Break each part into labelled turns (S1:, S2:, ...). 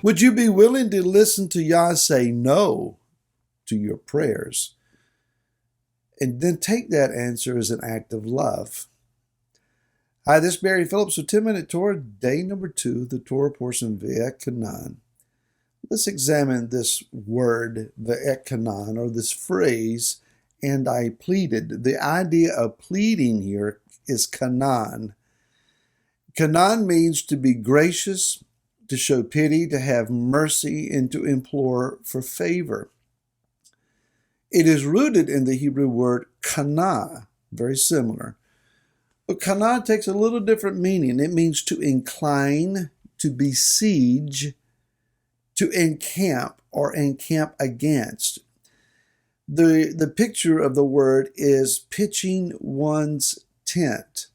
S1: Would you be willing to listen to Yah say no to your prayers? And then take that answer as an act of love. Hi, this is Barry Phillips with 10-Minute Torah, day number 2, the Torah portion, Ve'et. Let's examine this word, Ve'et, or this phrase, and I pleaded. The idea of pleading here is kanan. Kanan means to be gracious, to show pity, to have mercy, and to implore for favor. It is rooted in the Hebrew word kana, very similar. But kana takes a little different meaning. It means to incline, to besiege, to encamp, or encamp against. The picture of the word is pitching one's tent.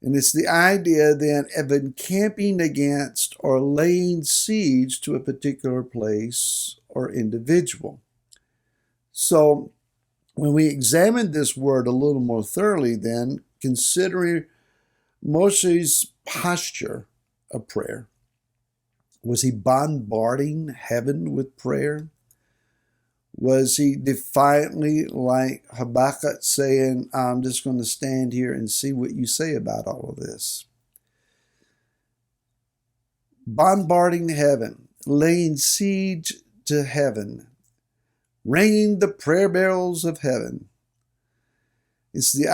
S1: And it's the idea then of encamping against or laying siege to a particular place or individual. So when we examine this word a little more thoroughly then, considering Moshe's posture of prayer, was he bombarding heaven with prayer? Was he defiantly, like Habakkuk, saying, I'm just going to stand here and see what you say about all of this? Bombarding heaven, laying siege to heaven, ringing the prayer bells of heaven. It's the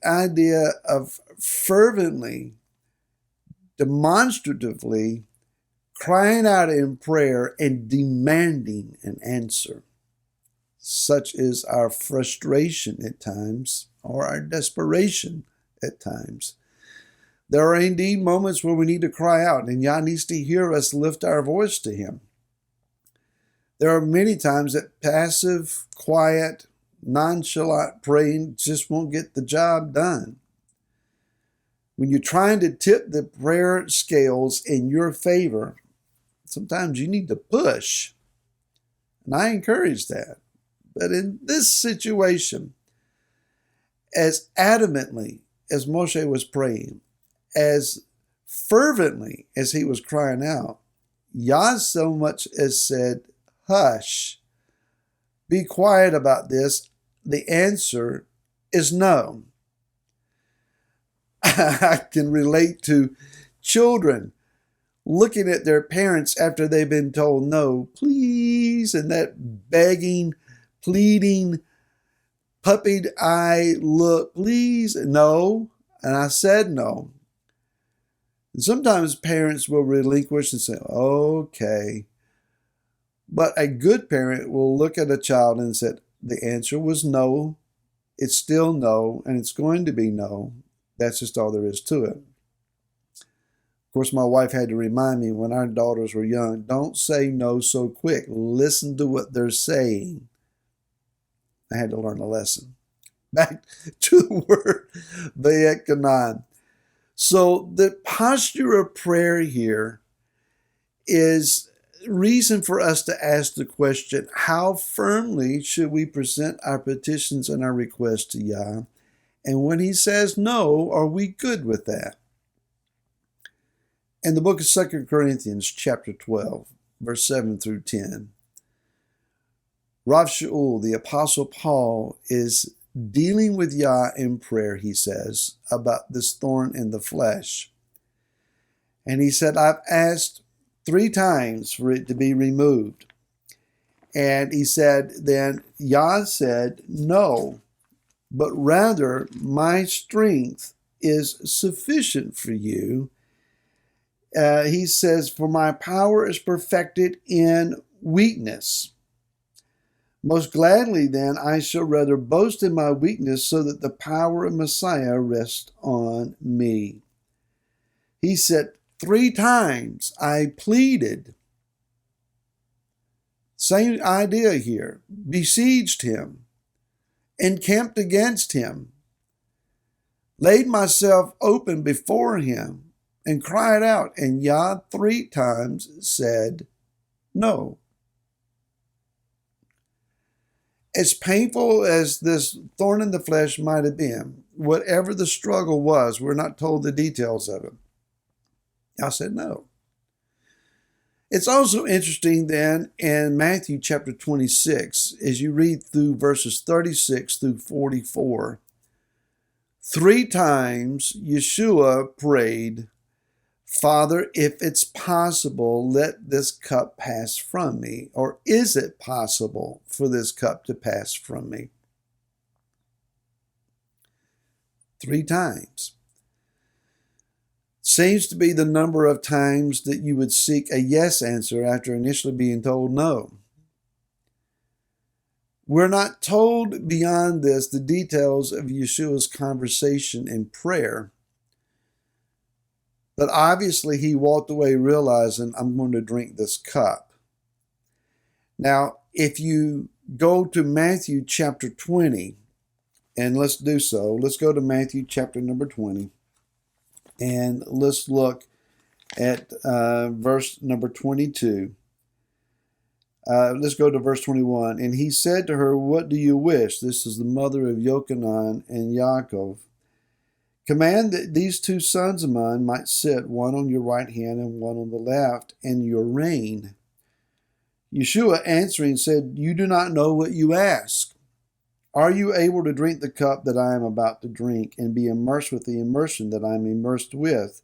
S1: idea of fervently, demonstratively crying out in prayer and demanding an answer. Such is our frustration at times, or our desperation at times. There are indeed moments where we need to cry out, and Yah needs to hear us lift our voice to Him. There are many times that passive, quiet, nonchalant praying just won't get the job done. When you're trying to tip the prayer scales in your favor, sometimes you need to push. And I encourage that. But in this situation, as adamantly as Moshe was praying, as fervently as he was crying out, Yah so much as said, hush, be quiet about this. The answer is no. I can relate to children looking at their parents after they've been told no, please, and that begging, pleading, puppied eye look, please, no. And I said no. And sometimes parents will relinquish and say, okay. But a good parent will look at a child and say, the answer was no, it's still no, and it's going to be no. That's just all there is to it. Of course, my wife had to remind me when our daughters were young, don't say no so quick. Listen to what they're saying. I had to learn a lesson. Back to the word Ve'et. So the posture of prayer here is reason for us to ask the question, how firmly should we present our petitions and our requests to Yah? And when He says no, are we good with that? In the book of 2 Corinthians, chapter 12, verse 7 through 10, Rav Shaul, the Apostle Paul, is dealing with Yah in prayer, he says, about this thorn in the flesh. And he said, I've asked 3 times for it to be removed. And he said, then Yah said, no, but rather my strength is sufficient for you. He says, for my power is perfected in weakness. Most gladly, then, I shall rather boast in my weakness so that the power of Messiah rests on me. He said, 3 times I pleaded. Same idea here. Besieged Him. Encamped against Him. Laid myself open before Him and cried out. And Yah 3 times said no. As painful as this thorn in the flesh might have been, whatever the struggle was, we're not told the details of it. I said no. It's also interesting then in Matthew chapter 26, as you read through verses 36 through 44, 3 times Yeshua prayed, Father, if it's possible, let this cup pass from me. Or is it possible for this cup to pass from me? 3 times. Seems to be the number of times that you would seek a yes answer after initially being told no. We're not told beyond this the details of Yeshua's conversation and prayer, but obviously he walked away realizing, I'm going to drink this cup. Now, if you go to Matthew chapter 20, and let's do so, let's go to Matthew chapter number 20. And let's look at verse number 22. Let's go to verse 21. And he said to her, what do you wish? This is the mother of Yochanan and Yaakov. Command that these 2 sons of mine might sit, one on your right hand and one on the left, in your reign. Yeshua answering said, you do not know what you ask. Are you able to drink the cup that I am about to drink and be immersed with the immersion that I am immersed with?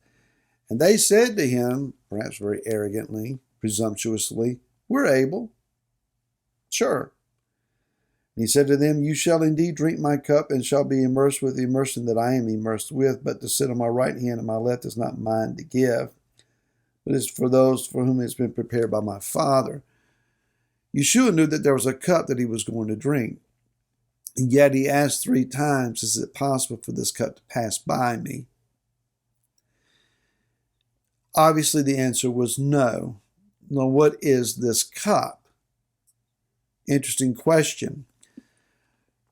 S1: And they said to him, perhaps very arrogantly, presumptuously, we're able. Sure. And he said to them, you shall indeed drink my cup and shall be immersed with the immersion that I am immersed with, but to sit on my right hand and my left is not mine to give, but is for those for whom it has been prepared by my Father. Yeshua knew that there was a cup that he was going to drink. And yet he asked 3 times, is it possible for this cup to pass by me? Obviously, the answer was no. Now, what is this cup? Interesting question.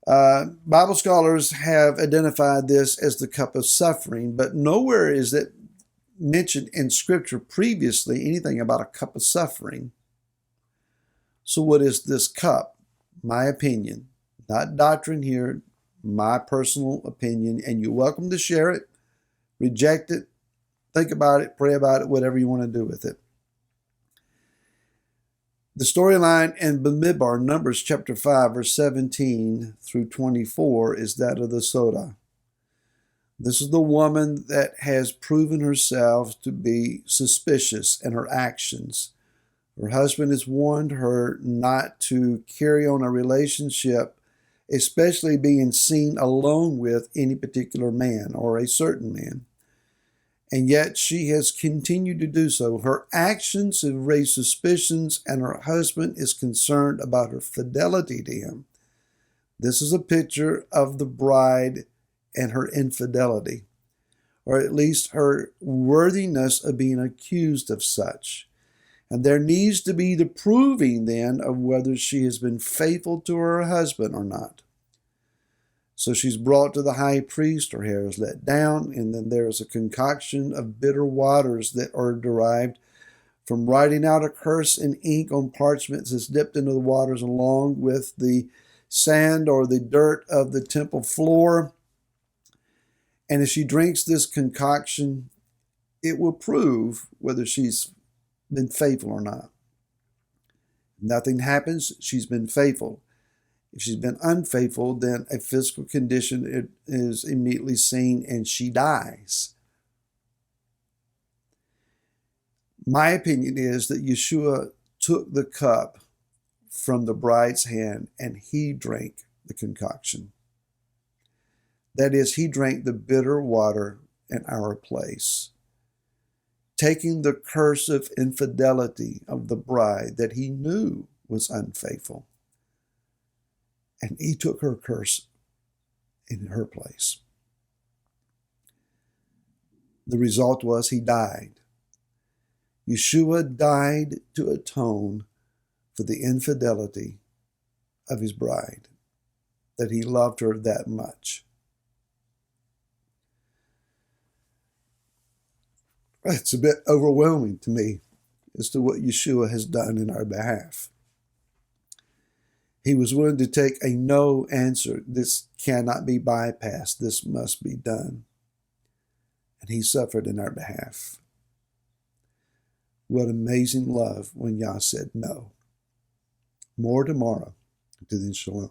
S1: Bible scholars have identified this as the cup of suffering, but nowhere is it mentioned in Scripture previously anything about a cup of suffering. So what is this cup? My opinion. Not doctrine here, my personal opinion, and you're welcome to share it, reject it, think about it, pray about it, whatever you want to do with it. The storyline in Bamidbar, Numbers chapter 5, verse 17 through 24, is that of the Soda. This is the woman that has proven herself to be suspicious in her actions. Her husband has warned her not to carry on a relationship, especially being seen alone with any particular man or a certain man. And yet she has continued to do so. Her actions have raised suspicions, and her husband is concerned about her fidelity to him. This is a picture of the bride and her infidelity, or at least her worthiness of being accused of such. And there needs to be the proving then of whether she has been faithful to her husband or not. So she's brought to the high priest, her hair is let down, and then there is a concoction of bitter waters that are derived from writing out a curse in ink on parchments that's dipped into the waters along with the sand or the dirt of the temple floor. And if she drinks this concoction, it will prove whether she's been faithful or not. Nothing happens, she's been faithful. If she's been unfaithful, then a physical condition is immediately seen and she dies. My opinion is that Yeshua took the cup from the bride's hand and he drank the concoction. That is, he drank the bitter water in our place, taking the curse of infidelity of the bride that he knew was unfaithful. And he took her curse in her place. The result was he died. Yeshua died to atone for the infidelity of his bride, that he loved her that much. It's a bit overwhelming to me as to what Yeshua has done in our behalf. He was willing to take a no answer. This cannot be bypassed. This must be done. And he suffered in our behalf. What amazing love when Yah said no. More tomorrow. To then, shalom.